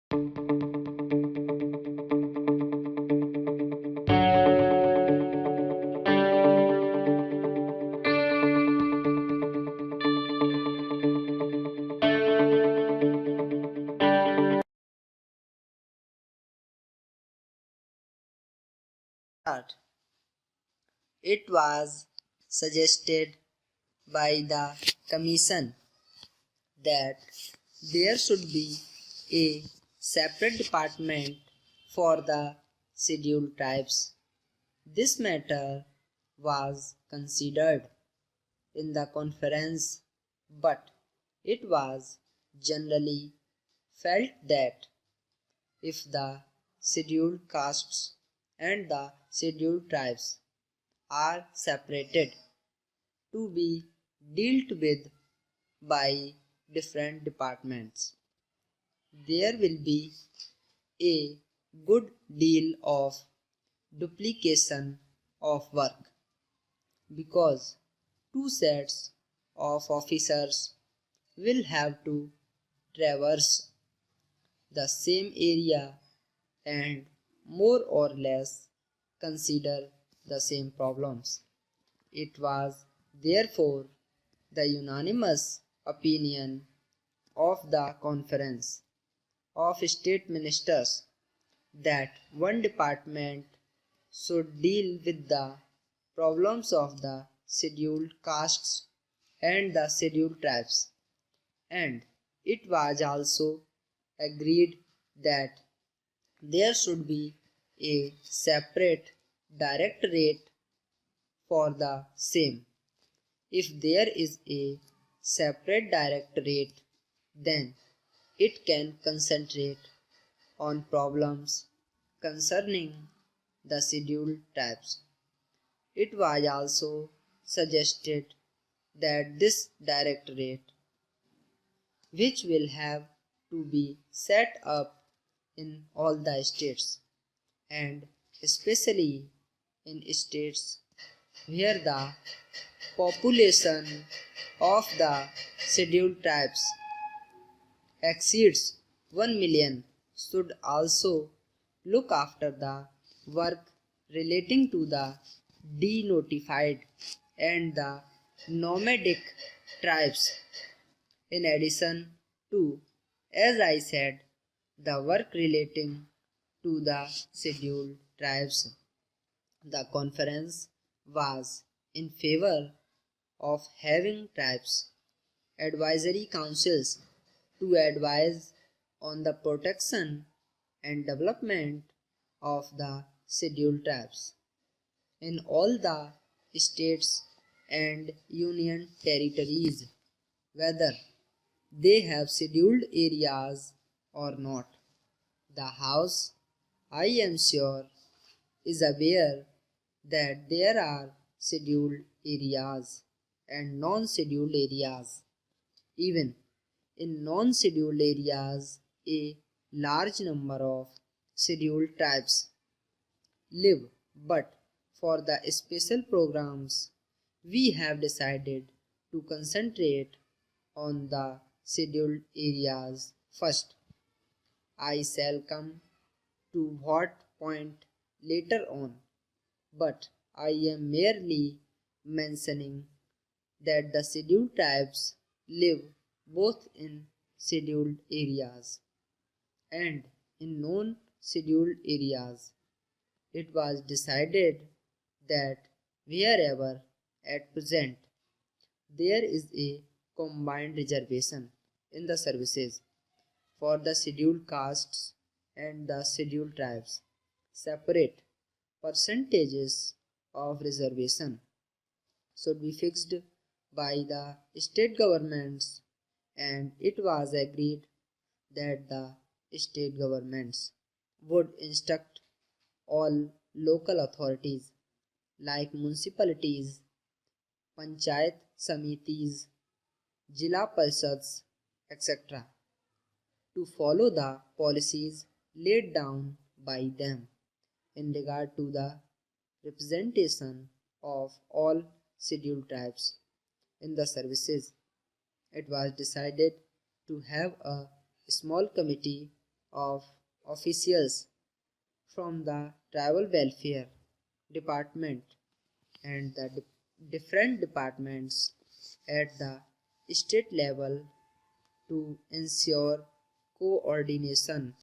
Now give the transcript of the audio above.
It was suggested by the Commission that there should be a separate department for the scheduled tribes. This matter was considered in the conference, but it was generally felt that if the scheduled castes and the scheduled tribes are separated to be dealt with by different departments, there will be a good deal of duplication of work because two sets of officers will have to traverse the same area and more or less consider the same problems. It was therefore the unanimous opinion of the Conference of State Ministers that one department should deal with the problems of the scheduled castes and the scheduled tribes, and it was also agreed that there should be a separate directorate for the same. If there is a separate directorate, then it can concentrate on problems concerning the scheduled tribes. It was also suggested that this directorate, which will have to be set up in all the states, and especially in states where the population of the scheduled tribes exceeds 1 million, should also look after the work relating to the denotified and the nomadic tribes. In addition to, as I said, the work relating to the scheduled tribes, the conference was in favor of having tribes advisory councils to advise on the protection and development of the scheduled tribes in all the states and union territories, whether they have scheduled areas or not. The House, I am sure, is aware that there are scheduled areas and non-scheduled areas. Even in non-scheduled areas, a large number of scheduled tribes live, but for the special programs, we have decided to concentrate on the scheduled areas first. I shall come to what point later on, but I am merely mentioning that the scheduled tribes live both in scheduled areas and in non-scheduled areas. It was decided that wherever at present there is a combined reservation in the services for the scheduled castes and the scheduled tribes, separate percentages of reservation should be fixed by the state governments, and it was agreed that the state governments would instruct all local authorities like municipalities, panchayat samitis, jila parishads, etc. to follow the policies laid down by them in regard to the representation of all scheduled tribes in the services. It was decided to have a small committee of officials from the Tribal Welfare Department and the different departments at the state level to ensure coordination